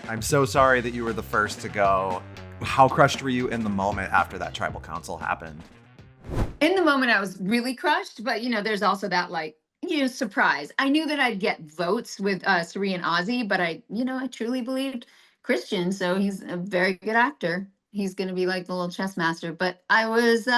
I'm so sorry that you were the first to go. How crushed were you in the moment after that tribal council happened? In the moment, I was really crushed, but there's also that surprise. I knew that I'd get votes with Cirie and Ozzy, but I truly believed Christian, so he's a very good actor. He's gonna be like the little chess master. But I was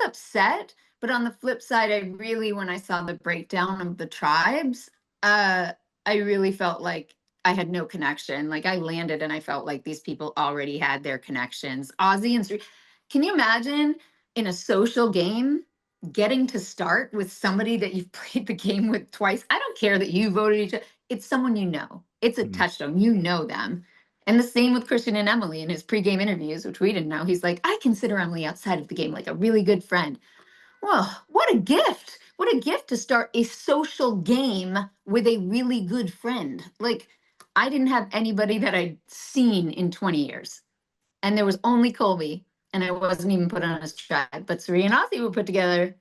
upset. But on the flip side, I really, when I saw the breakdown of the tribes, uh, I really felt like I had no connection. Like I landed and I felt like these people already had their connections. Ozzy and Cirie. Can you imagine? In a social game, getting to start with somebody that you've played the game with twice. I don't care that you voted each other. It's someone you know. It's a Mm. touchstone. You know them. And the same with Christian and Emily in his pregame interviews, which we didn't know. He's like, I consider Emily outside of the game like a really good friend. Well, what a gift. What a gift to start a social game with a really good friend. Like, I didn't have anybody that I'd seen in 20 years, and there was only Colby, and I wasn't even put on his tribe. But Cirie and Ozzy were put together,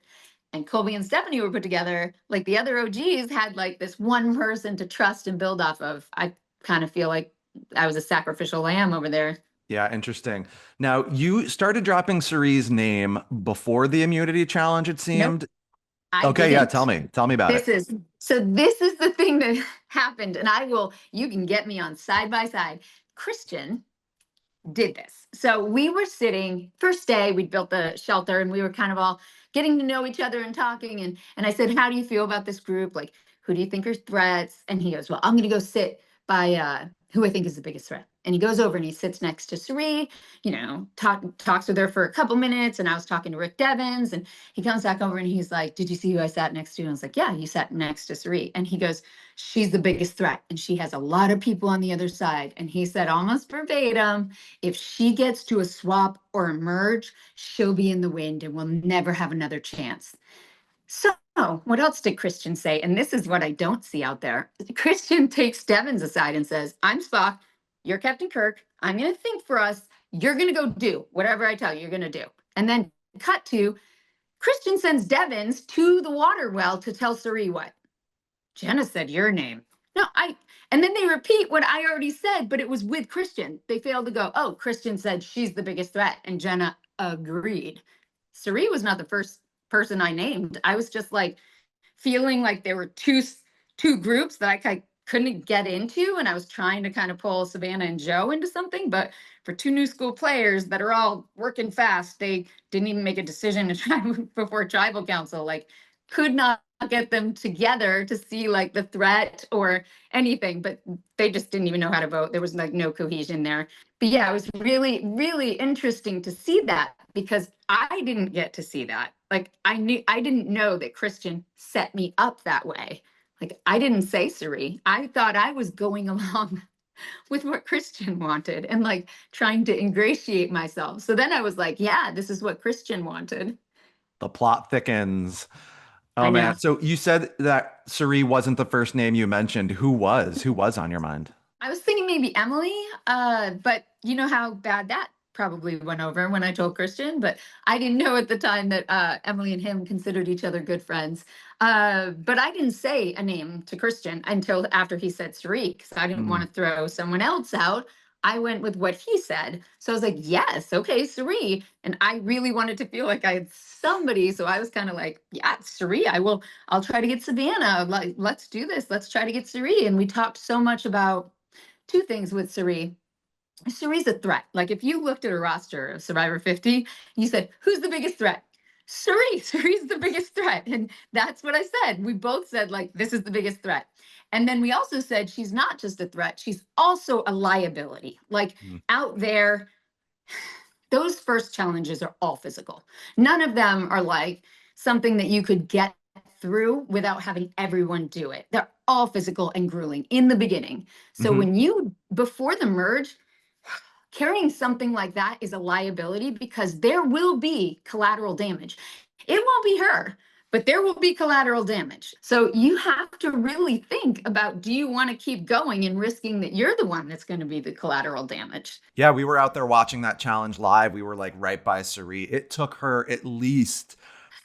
and Colby and Stephanie were put together. Like the other OGs had like this one person to trust and build off of. I kind of feel like I was a sacrificial lamb over there. Yeah, interesting. Now, you started dropping Cirie's name before the immunity challenge, it Nope, seemed. I Okay, yeah, didn't. tell me. Tell me about it. This is the thing that happened, and you can get me on side by side. Christian did this. So we were sitting first day, we'd built the shelter and we were kind of all getting to know each other and talking. And I said, how do you feel about this group? Like, who do you think are threats? And he goes, well, I'm gonna go sit by who I think is the biggest threat. And he goes over and he sits next to Cirie, talks with her for a couple minutes. And I was talking to Rick Devens, and he comes back over and he's like, did you see who I sat next to? And I was like, yeah, you sat next to Cirie. And he goes, she's the biggest threat and she has a lot of people on the other side. And he said almost verbatim, if she gets to a swap or a merge, she'll be in the wind and we'll never have another chance. So, what else did Christian say? And this is what I don't see out there. Christian takes Devins aside and says, I'm Spock, you're Captain Kirk. I'm going to think for us. You're going to go do whatever I tell you you're going to do. And then cut to Christian sends Devins to the water well to tell Cirie what? Jenna said your name. No, and then they repeat what I already said, but it was with Christian. They failed to go, oh, Christian said she's the biggest threat. And Jenna agreed. Cirie was not the first person I named. I was just like feeling like there were two groups that I couldn't get into. And I was trying to kind of pull Savannah and Joe into something. But for two new school players that are all working fast, they didn't even make a decision to try before tribal council. Like, could not get them together to see like the threat or anything, but they just didn't even know how to vote. There was like no cohesion there. But yeah, it was really, really interesting to see that because I didn't get to see that. Like I didn't know that Christian set me up that way. Like I didn't say Cirie. I thought I was going along with what Christian wanted and like trying to ingratiate myself. So then I was like, yeah, this is what Christian wanted. The plot thickens. I Oh man. know. So you said that Cirie wasn't the first name you mentioned. Who was? Who was on your mind? I was thinking maybe Emily, but you know how bad that probably went over when I told Christian. But I didn't know at the time that Emily and him considered each other good friends. But I didn't say a name to Christian until after he said Cirie, because I didn't want Mm. to throw someone else out. I went with what he said. So I was like, yes, okay, Cirie. And I really wanted to feel like I had somebody. So I was kind of like, yeah, Cirie, I'll try to get Savannah. Like, let's do this. Let's try to get Cirie. And we talked so much about two things with Cirie. Cirie's a threat. Like if you looked at a roster of Survivor 50, you said, who's the biggest threat? Cirie. Cirie's the biggest threat. And that's what I said. We both said, like, this is the biggest threat. And then we also said she's not just a threat, she's also a liability. Like Mm. out there, those first challenges are all physical. None of them are like something that you could get through without having everyone do it. They're all physical and grueling in the beginning. So Mhm. when before the merge, carrying something like that is a liability because there will be collateral damage. It won't be her, but there will be collateral damage. So you have to really think about, do you want to keep going and risking that you're the one that's going to be the collateral damage? Yeah, we were out there watching that challenge live. We were like right by Cirie. It took her at least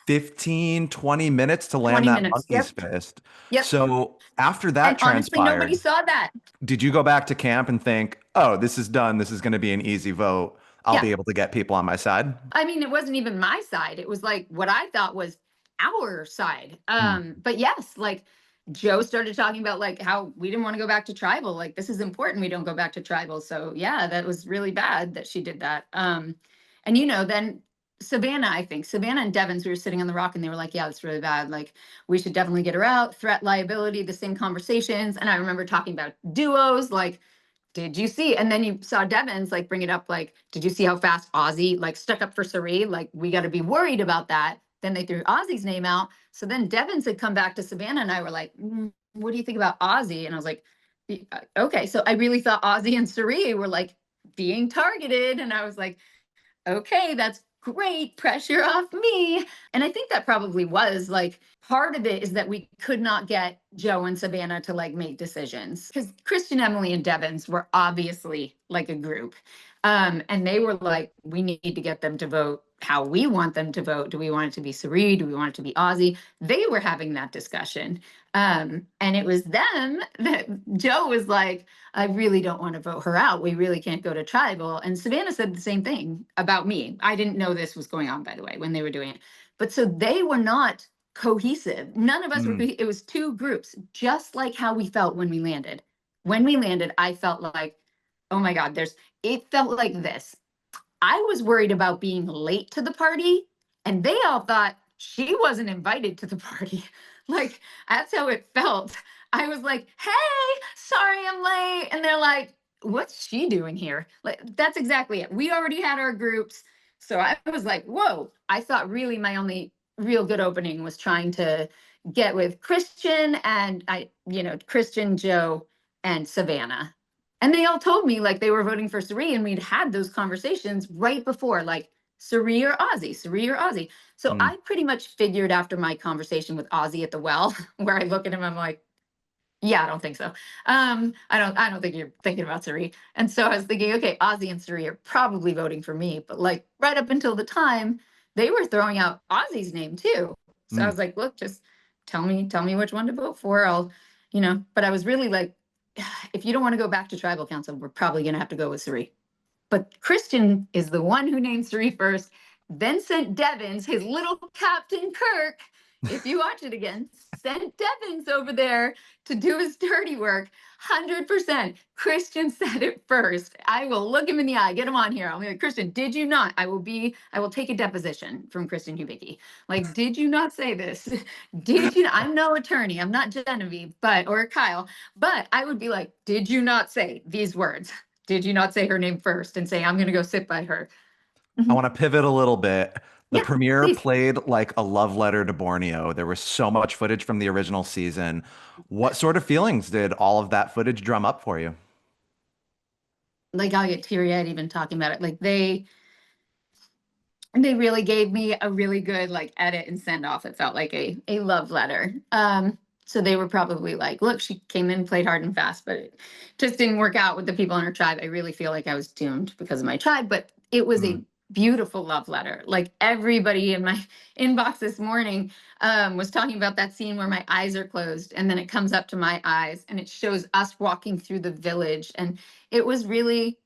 15, 20 minutes to land 20 that minutes. monkey's Yep. fist. Yep. So after And that honestly, nobody transpired, saw that. did you go back to camp and think, oh, this is done. This is going to be an easy vote. I'll Yeah. be able to get people on my side? I mean, it wasn't even my side. It was like what I thought was our side. Hmm. But yes, like Joe started talking about like how we didn't want to go back to tribal. Like this is important. We don't go back to tribal. So yeah, that was really bad that she did that. And then Savannah, I think Savannah and Devens, we were sitting on the rock and they were like, yeah, that's really bad. Like we should definitely get her out. Threat, liability, the same conversations. And I remember talking about duos, like did you see? And then you saw Devins like bring it up, like, did you see how fast Ozzy like stuck up for Cirie? Like, we got to be worried about that. Then they threw Ozzy's name out. So then Devins had come back to Savannah and I were like, what do you think about Ozzy? And I was like, okay. So I really thought Ozzy and Cirie were like being targeted. And I was like, okay, that's great. Pressure off me. And I think that probably was like part of it is that we could not get Joe and Savannah to like make decisions because Christian, Emily, and Devins were obviously like a group. And they were like, we need to get them to vote how we want them to vote. Do we want it to be Cirie? Do we want it to be Ozzy? They were having that discussion. And it was them that Joe was like, I really don't want to vote her out. We really can't go to tribal. And Savannah said the same thing about me. I didn't know this was going on, by the way, when they were doing it. But so they were not cohesive. None of us were, Hmm. it was two groups, just like how we felt when we landed. When we landed, I felt like, oh my God, it felt like this. I was worried about being late to the party, and they all thought she wasn't invited to the party. Like, that's how it felt. I was like, hey, sorry I'm late. And they're like, what's she doing here? Like, that's exactly it. We already had our groups. So I was like, whoa. I thought really my only real good opening was trying to get with Christian and Christian, Joe, and Savannah. And they all told me like they were voting for Cirie, and we'd had those conversations right before, like Cirie or Ozzy, Cirie or Ozzy. So Hmm. I pretty much figured after my conversation with Ozzy at the well, where I look at him, I'm like, yeah, I don't think so. I don't think you're thinking about Cirie. And so I was thinking, okay, Ozzy and Cirie are probably voting for me, but like right up until the time, they were throwing out Ozzy's name too. So I Hmm. was like, look, just tell me which one to vote for. But I was really like, if you don't want to go back to tribal council, we're probably gonna have to go with Cirie. But Christian is the one who named Cirie first, then sent Devins, his little Captain Kirk, if you watch it again, sent Devins over there to do his dirty work. 100%. Christian said it first. I will look him in the eye, get him on here. I'll be like, Christian, did you not? I will take a deposition from Kristen Hubicki. Like, did you not say this? Did you? I'm no attorney. I'm not Genevieve, or Kyle, but I would be like, did you not say these words? Did you not say her name first and say, I'm going to go sit by her? I Mhm. want to pivot a little bit. The Yeah, premiere please. played like a love letter to Borneo. There was so much footage from the original season. What sort of feelings did all of that footage drum up for you? Like I'll get teary eyed even talking about it. Like they really gave me a really good like edit and send off. It felt like a love letter. So they were probably like, look, she came in, played hard and fast, but it just didn't work out with the people in her tribe. I really feel like I was doomed because of my tribe, but it was Hmm. a beautiful love letter. Like everybody in my inbox this morning was talking about that scene where my eyes are closed and then it comes up to my eyes and it shows us walking through the village. And it was really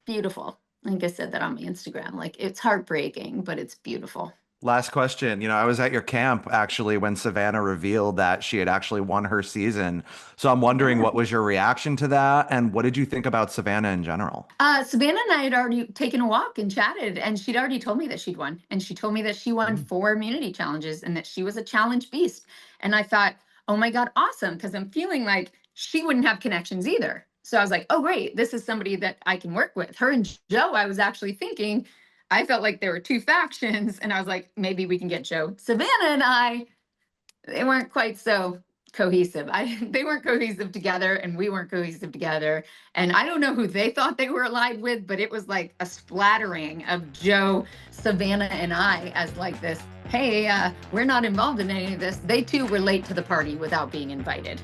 beautiful. I think I said that on my Instagram. Like it's heartbreaking, but it's beautiful. Last question. I was at your camp actually when Savannah revealed that she had actually won her season. So I'm wondering Yeah. what was your reaction to that and what did you think about Savannah in general? Savannah and I had already taken a walk and chatted, and she'd already told me that she'd won. And she told me that she won Hmm. 4 immunity challenges and that she was a challenge beast. And I thought, oh my God, awesome. Because I'm feeling like she wouldn't have connections either. So I was like, oh, great. This is somebody that I can work with. Her and Joe, I was actually thinking, I felt like there were two factions. And I was like, maybe we can get Joe. Savannah and I, they weren't quite so cohesive. They weren't cohesive together and we weren't cohesive together. And I don't know who they thought they were allied with, but it was like a splattering of Joe, Savannah, and I as like this, hey, we're not involved in any of this. They too were late to the party without being invited.